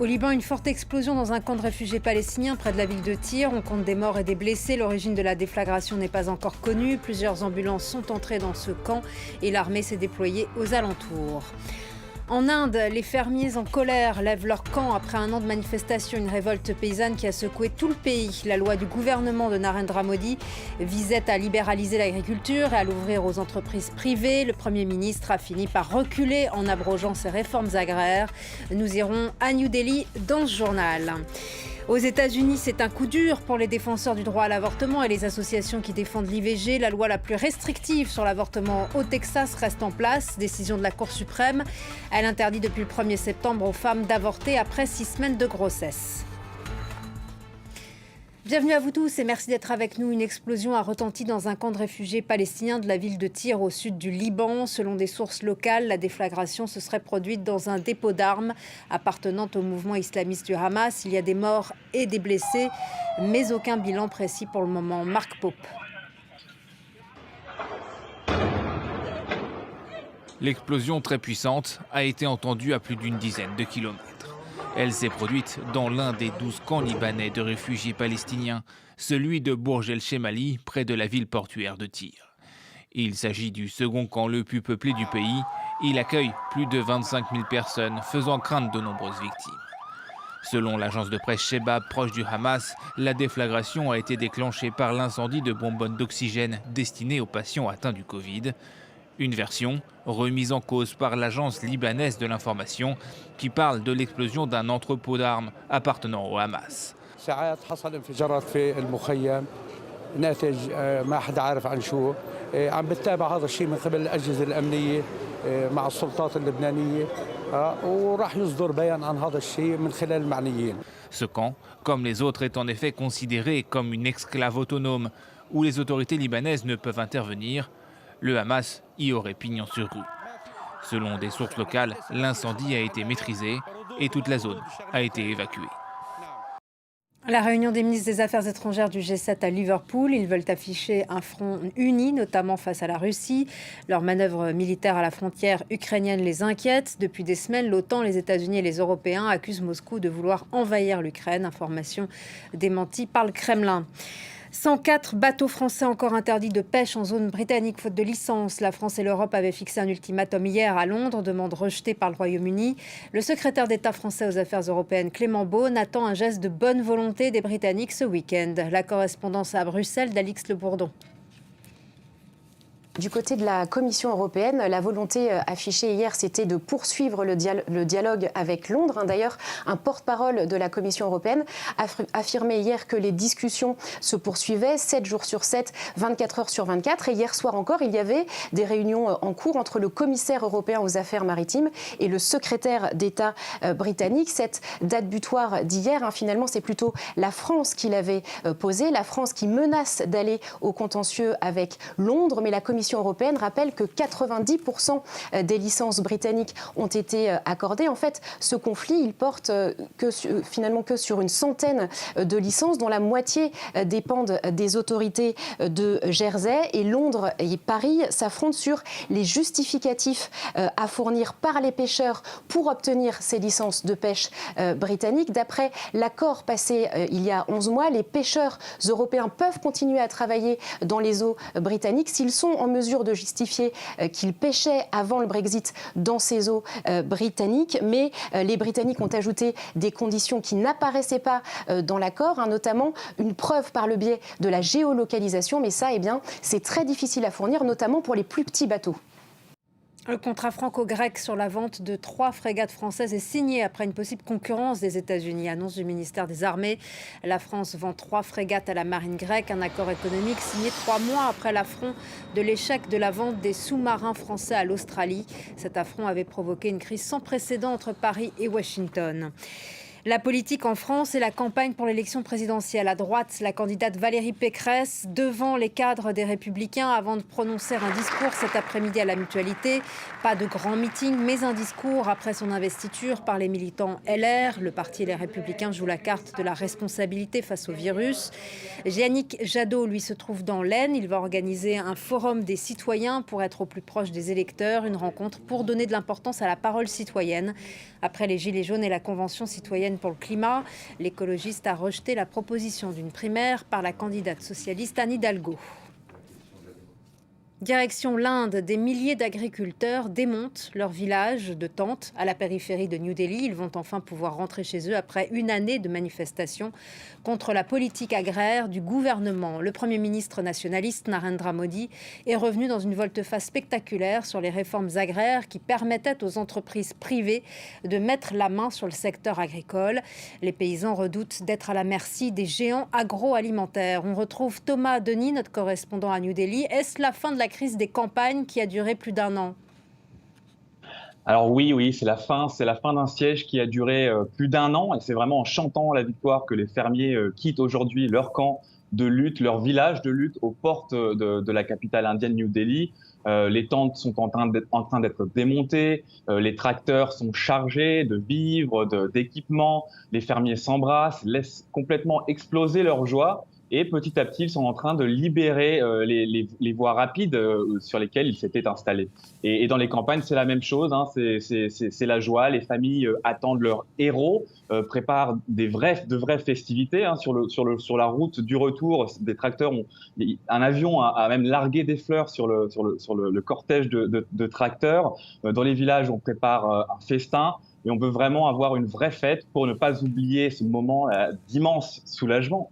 Au Liban, une forte explosion dans un camp de réfugiés palestiniens près de la ville de Tyr. On compte des morts et des blessés. L'origine de la déflagration n'est pas encore connue. Plusieurs ambulances sont entrées dans ce camp et l'armée s'est déployée aux alentours. En Inde, les fermiers en colère lèvent leur camp après un an de manifestation, une révolte paysanne qui a secoué tout le pays. La loi du gouvernement de Narendra Modi visait à libéraliser l'agriculture et à l'ouvrir aux entreprises privées. Le Premier ministre a fini par reculer en abrogeant ses réformes agraires. Nous irons à New Delhi dans ce journal. Aux États-Unis, c'est un coup dur pour les défenseurs du droit à l'avortement et les associations qui défendent l'IVG. La loi la plus restrictive sur l'avortement au Texas reste en place. Décision de la Cour suprême. Elle interdit depuis le 1er septembre aux femmes d'avorter après 6 semaines de grossesse. Bienvenue à vous tous et merci d'être avec nous. Une explosion a retenti dans un camp de réfugiés palestiniens de la ville de Tyr au sud du Liban. Selon des sources locales, la déflagration se serait produite dans un dépôt d'armes appartenant au mouvement islamiste du Hamas. Il y a des morts et des blessés, mais aucun bilan précis pour le moment. Marc Pope. L'explosion très puissante a été entendue à plus d'une dizaine de kilomètres. Elle s'est produite dans l'un des 12 camps libanais de réfugiés palestiniens, celui de Bourj el-Chemali, près de la ville portuaire de Tyr. Il s'agit du second camp le plus peuplé du pays. Il accueille plus de 25 000 personnes, faisant craindre de nombreuses victimes. Selon l'agence de presse Shebab, proche du Hamas, la déflagration a été déclenchée par l'incendie de bonbonnes d'oxygène destinées aux patients atteints du Covid. Une version remise en cause par l'agence libanaise de l'information qui parle de l'explosion d'un entrepôt d'armes appartenant au Hamas. Ce camp, comme les autres, est en effet considéré comme une exclave autonome où les autorités libanaises ne peuvent intervenir. Le Hamas y aurait pignon sur rue. Selon des sources locales, l'incendie a été maîtrisé et toute la zone a été évacuée. La réunion des ministres des Affaires étrangères du G7 à Liverpool, ils veulent afficher un front uni, notamment face à la Russie. Leurs manœuvres militaires à la frontière ukrainienne les inquiètent. Depuis des semaines, l'OTAN, les États-Unis et les Européens accusent Moscou de vouloir envahir l'Ukraine. Information démentie par le Kremlin. 104 bateaux français encore interdits de pêche en zone britannique faute de licence. La France et l'Europe avaient fixé un ultimatum hier à Londres, demande rejetée par le Royaume-Uni. Le secrétaire d'État français aux Affaires européennes, Clément Beaune, attend un geste de bonne volonté des Britanniques ce week-end. La correspondance à Bruxelles d'Alix Le Bourdon. Du côté de la Commission européenne, la volonté affichée hier, c'était de poursuivre le dialogue avec Londres. D'ailleurs, un porte-parole de la Commission européenne a affirmé hier que les discussions se poursuivaient 7 jours sur 7, 24 heures sur 24. Et hier soir encore, il y avait des réunions en cours entre le commissaire européen aux affaires maritimes et le secrétaire d'État britannique. Cette date butoir d'hier, finalement, c'est plutôt la France qui l'avait posée. La France qui menace d'aller au contentieux avec Londres, mais la Commission européenne rappelle que 90% des licences britanniques ont été accordées. En fait, ce conflit, il porte finalement que sur une centaine de licences, dont la moitié dépendent des autorités de Jersey. Et Londres et Paris s'affrontent sur les justificatifs à fournir par les pêcheurs pour obtenir ces licences de pêche britanniques. D'après l'accord passé il y a 11 mois, les pêcheurs européens peuvent continuer à travailler dans les eaux britanniques s'ils sont en mesure de justifier qu'ils pêchaient avant le Brexit dans ces eaux britanniques. Mais les Britanniques ont ajouté des conditions qui n'apparaissaient pas dans l'accord, notamment une preuve par le biais de la géolocalisation. Mais ça, c'est très difficile à fournir, notamment pour les plus petits bateaux. Le contrat franco-grec sur la vente de 3 frégates françaises est signé après une possible concurrence des États-Unis. Annonce du ministère des Armées. La France vend 3 frégates à la marine grecque. Un accord économique signé 3 mois après l'affront de l'échec de la vente des sous-marins français à l'Australie. Cet affront avait provoqué une crise sans précédent entre Paris et Washington. La politique en France et la campagne pour l'élection présidentielle. À droite, la candidate Valérie Pécresse devant les cadres des Républicains avant de prononcer un discours cet après-midi à la Mutualité. Pas de grand meeting, mais un discours après son investiture par les militants LR. Le parti et les Républicains jouent la carte de la responsabilité face au virus. Yannick Jadot, lui, se trouve dans l'Aisne. Il va organiser un forum des citoyens pour être au plus proche des électeurs. Une rencontre pour donner de l'importance à la parole citoyenne. Après les Gilets jaunes et la Convention citoyenne indienne pour le climat. L'écologiste a rejeté la proposition d'une primaire par la candidate socialiste Anne Hidalgo. Direction l'Inde, des milliers d'agriculteurs démontent leur village de tentes à la périphérie de New Delhi. Ils vont enfin pouvoir rentrer chez eux après une année de manifestations contre la politique agraire du gouvernement. Le Premier ministre nationaliste Narendra Modi est revenu dans une volte-face spectaculaire sur les réformes agraires qui permettaient aux entreprises privées de mettre la main sur le secteur agricole. Les paysans redoutent d'être à la merci des géants agroalimentaires. On retrouve Thomas Denis, notre correspondant à New Delhi. Est-ce la fin de la crise des campagnes qui a duré plus d'1 an? Alors oui, c'est la fin d'un siège qui a duré plus d'1 an, et c'est vraiment en chantant la victoire que les fermiers quittent aujourd'hui leur camp de lutte, leur village de lutte aux portes de la capitale indienne New Delhi. Les tentes sont en train d'être démontées, les tracteurs sont chargés de vivres, d'équipements, les fermiers s'embrassent, laissent complètement exploser leur joie. Et petit à petit, ils sont en train de libérer les voies rapides sur lesquelles ils s'étaient installés. Et dans les campagnes, c'est la même chose, hein, c'est la joie. Les familles attendent leurs héros, préparent de vraies festivités. Hein, sur la route du retour, des tracteurs un avion a même largué des fleurs sur le cortège de tracteurs. Dans les villages, on prépare un festin. Et on veut vraiment avoir une vraie fête pour ne pas oublier ce moment d'immense soulagement.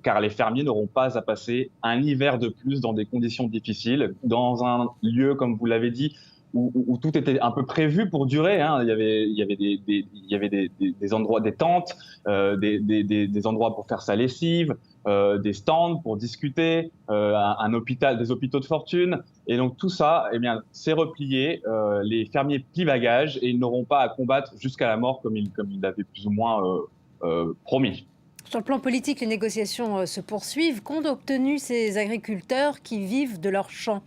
Car les fermiers n'auront pas à passer un hiver de plus dans des conditions difficiles, dans un lieu, comme vous l'avez dit, où tout était un peu prévu pour durer. Hein. Il y avait des endroits, des tentes, des endroits pour faire sa lessive, des stands pour discuter, un hôpital, des hôpitaux de fortune. Et donc tout ça, eh bien, c'est replié. Les fermiers plient bagages et ils n'auront pas à combattre jusqu'à la mort comme ils l'avaient plus ou moins promis. Sur le plan politique, les négociations se poursuivent. Qu'ont obtenu ces agriculteurs qui vivent de leurs champs?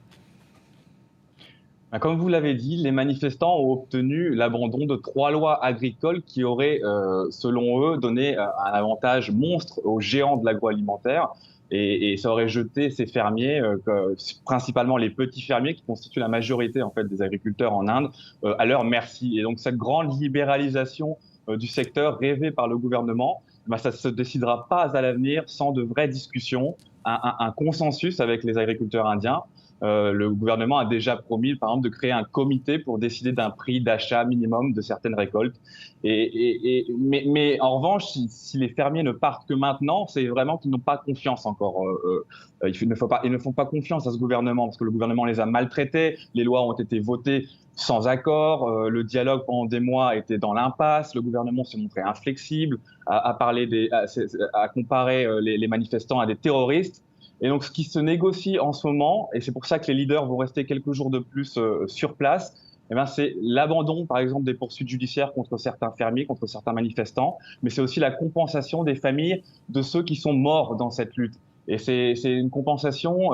Comme vous l'avez dit, les manifestants ont obtenu l'abandon de 3 lois agricoles qui auraient, selon eux, donné un avantage monstre aux géants de l'agroalimentaire. Et ça aurait jeté ces fermiers, principalement les petits fermiers qui constituent la majorité en fait, des agriculteurs en Inde, à leur merci. Et donc cette grande libéralisation du secteur rêvée par le gouvernement, ça ne se décidera pas à l'avenir sans de vraies discussions, un consensus avec les agriculteurs indiens. Le gouvernement a déjà promis, par exemple, de créer un comité pour décider d'un prix d'achat minimum de certaines récoltes. Mais en revanche, si les fermiers ne partent que maintenant, c'est vraiment qu'ils n'ont pas confiance encore. Ils ne font pas confiance à ce gouvernement parce que le gouvernement les a maltraités, les lois ont été votées sans accord, le dialogue pendant des mois était dans l'impasse, le gouvernement s'est montré inflexible, à comparer les manifestants à des terroristes. Et donc, ce qui se négocie en ce moment, et c'est pour ça que les leaders vont rester quelques jours de plus sur place, eh bien, c'est l'abandon, par exemple, des poursuites judiciaires contre certains fermiers, contre certains manifestants, mais c'est aussi la compensation des familles de ceux qui sont morts dans cette lutte. Et c'est une compensation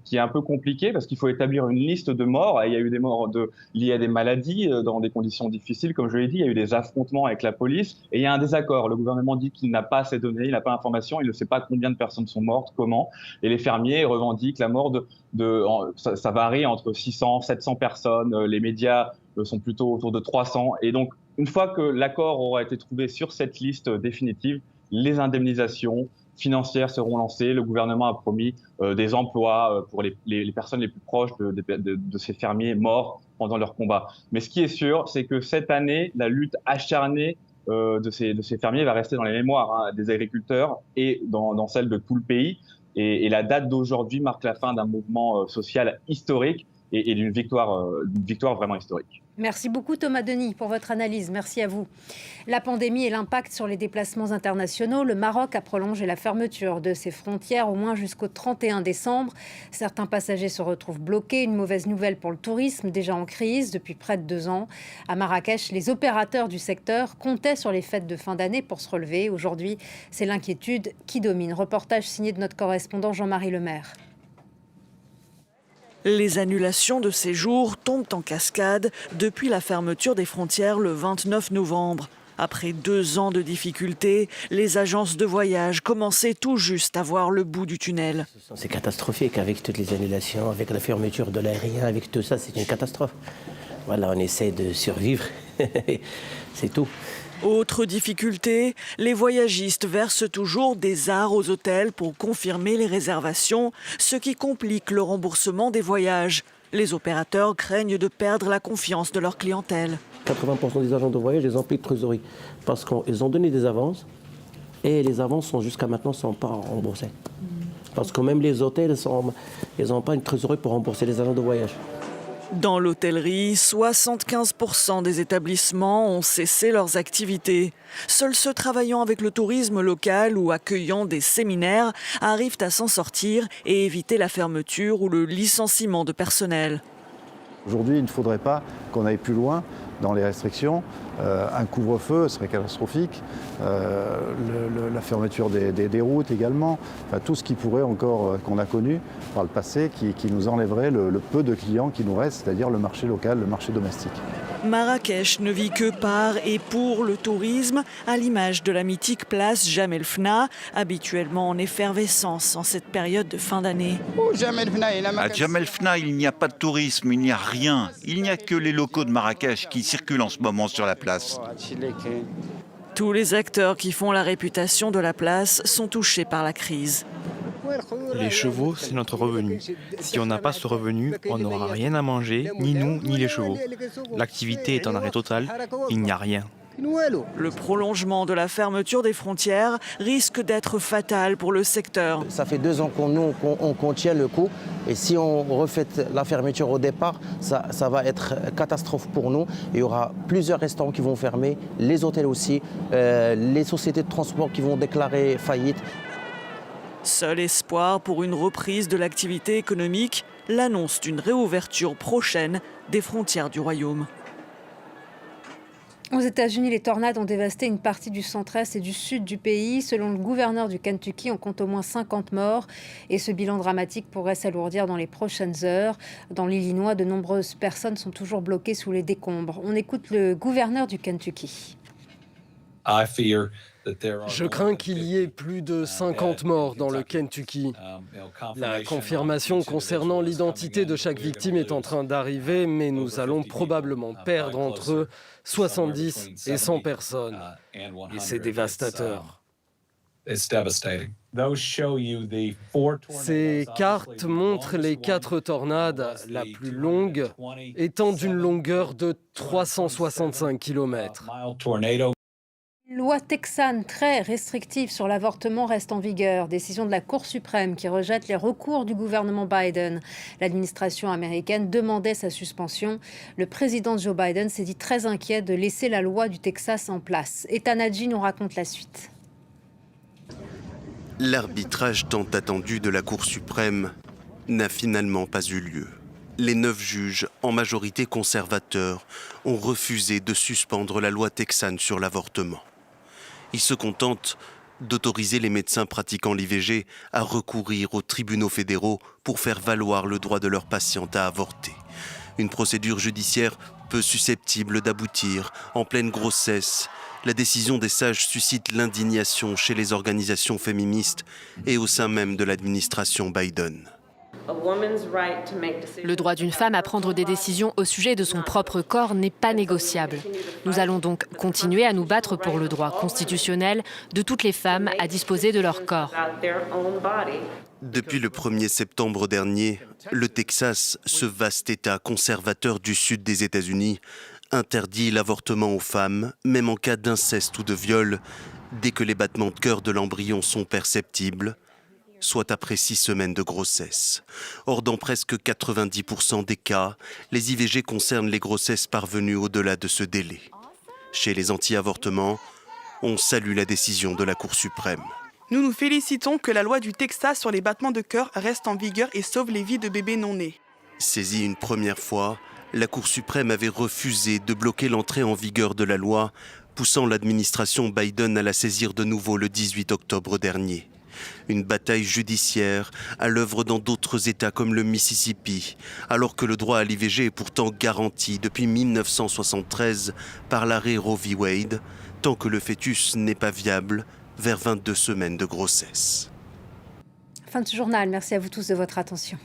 qui est un peu compliquée parce qu'il faut établir une liste de morts. Et il y a eu des morts liées à des maladies dans des conditions difficiles, comme je l'ai dit. Il y a eu des affrontements avec la police et il y a un désaccord. Le gouvernement dit qu'il n'a pas ces données, il n'a pas d'informations, il ne sait pas combien de personnes sont mortes, comment. Et les fermiers revendiquent la mort ça varie entre 600, 700 personnes. Les médias sont plutôt autour de 300. Et donc, une fois que l'accord aura été trouvé sur cette liste définitive, les indemnisations financières seront lancées. Le gouvernement a promis des emplois pour les personnes les plus proches de ces fermiers morts pendant leur combat. Mais ce qui est sûr, c'est que cette année, la lutte acharnée de ces fermiers va rester dans les mémoires des agriculteurs et dans celle de tout le pays. Et la date d'aujourd'hui marque la fin d'un mouvement social historique et d'une victoire vraiment historique. Merci beaucoup Thomas Denis pour votre analyse. Merci à vous. La pandémie et l'impact sur les déplacements internationaux. Le Maroc a prolongé la fermeture de ses frontières au moins jusqu'au 31 décembre. Certains passagers se retrouvent bloqués. Une mauvaise nouvelle pour le tourisme, déjà en crise depuis près de 2 ans. À Marrakech, les opérateurs du secteur comptaient sur les fêtes de fin d'année pour se relever. Aujourd'hui, c'est l'inquiétude qui domine. Reportage signé de notre correspondant Jean-Marie Lemaire. Les annulations de séjour tombent en cascade depuis la fermeture des frontières le 29 novembre. Après 2 ans de difficultés, les agences de voyage commençaient tout juste à voir le bout du tunnel. C'est catastrophique avec toutes les annulations, avec la fermeture de l'aérien, avec tout ça, c'est une catastrophe. Voilà, on essaie de survivre, c'est tout. Autre difficulté, les voyagistes versent toujours des ARS aux hôtels pour confirmer les réservations, ce qui complique le remboursement des voyages. Les opérateurs craignent de perdre la confiance de leur clientèle. 80% des agents de voyage, ils ont pris de trésorerie parce qu'ils ont donné des avances et les avances jusqu'à maintenant ne sont pas remboursées. Parce que même les hôtels, ils n'ont pas une trésorerie pour rembourser les agents de voyage. Dans l'hôtellerie, 75% des établissements ont cessé leurs activités. Seuls ceux travaillant avec le tourisme local ou accueillant des séminaires arrivent à s'en sortir et éviter la fermeture ou le licenciement de personnel. Aujourd'hui, il ne faudrait pas qu'on aille plus loin dans les restrictions. Un couvre-feu serait catastrophique, la fermeture des routes également, enfin, tout ce qui pourrait encore, qu'on a connu par le passé, qui nous enlèverait le peu de clients qui nous restent, c'est-à-dire le marché local, le marché domestique. Marrakech ne vit que par et pour le tourisme, à l'image de la mythique place Jam El Fna, habituellement en effervescence en cette période de fin d'année. À Jam El Fna, il n'y a pas de tourisme, il n'y a rien. Il n'y a que les locaux de Marrakech qui circulent en ce moment sur la place. Tous les acteurs qui font la réputation de la place sont touchés par la crise. Les chevaux, c'est notre revenu. Si on n'a pas ce revenu, on n'aura rien à manger, ni nous, ni les chevaux. L'activité est en arrêt total, il n'y a rien. Le prolongement de la fermeture des frontières risque d'être fatal pour le secteur. Ça fait 2 ans qu'on tient le coup et si on refait la fermeture au départ, ça va être catastrophe pour nous. Il y aura plusieurs restaurants qui vont fermer, les hôtels aussi, les sociétés de transport qui vont déclarer faillite. Seul espoir pour une reprise de l'activité économique, l'annonce d'une réouverture prochaine des frontières du royaume. Aux États-Unis, les tornades ont dévasté une partie du centre-est et du sud du pays. Selon le gouverneur du Kentucky, on compte au moins 50 morts. Et ce bilan dramatique pourrait s'alourdir dans les prochaines heures. Dans l'Illinois, de nombreuses personnes sont toujours bloquées sous les décombres. On écoute le gouverneur du Kentucky. Je crains qu'il y ait plus de 50 morts dans le Kentucky. La confirmation concernant l'identité de chaque victime est en train d'arriver, mais nous allons probablement perdre entre 70 et 100 personnes. Et c'est dévastateur. Ces cartes montrent les 4 tornades, la plus longue étant d'une longueur de 365 km. Loi texane très restrictive sur l'avortement reste en vigueur. Décision de la Cour suprême qui rejette les recours du gouvernement Biden. L'administration américaine demandait sa suspension. Le président Joe Biden s'est dit très inquiet de laisser la loi du Texas en place. Ethan Hadji nous raconte la suite. L'arbitrage tant attendu de la Cour suprême n'a finalement pas eu lieu. Les 9 juges, en majorité conservateurs, ont refusé de suspendre la loi texane sur l'avortement. Ils se contentent d'autoriser les médecins pratiquant l'IVG à recourir aux tribunaux fédéraux pour faire valoir le droit de leurs patientes à avorter. Une procédure judiciaire peu susceptible d'aboutir en pleine grossesse. La décision des sages suscite l'indignation chez les organisations féministes et au sein même de l'administration Biden. Le droit d'une femme à prendre des décisions au sujet de son propre corps n'est pas négociable. Nous allons donc continuer à nous battre pour le droit constitutionnel de toutes les femmes à disposer de leur corps. Depuis le 1er septembre dernier, le Texas, ce vaste État conservateur du sud des États-Unis, interdit l'avortement aux femmes, même en cas d'inceste ou de viol, dès que les battements de cœur de l'embryon sont perceptibles, soit après 6 semaines de grossesse. Or, dans presque 90% des cas, les IVG concernent les grossesses parvenues au-delà de ce délai. Chez les anti-avortements, on salue la décision de la Cour suprême. Nous nous félicitons que la loi du Texas sur les battements de cœur reste en vigueur et sauve les vies de bébés non nés. Saisie une première fois, la Cour suprême avait refusé de bloquer l'entrée en vigueur de la loi, poussant l'administration Biden à la saisir de nouveau le 18 octobre dernier. Une bataille judiciaire à l'œuvre dans d'autres États comme le Mississippi, alors que le droit à l'IVG est pourtant garanti depuis 1973 par l'arrêt Roe v. Wade, tant que le fœtus n'est pas viable vers 22 semaines de grossesse. Fin de ce journal, merci à vous tous de votre attention.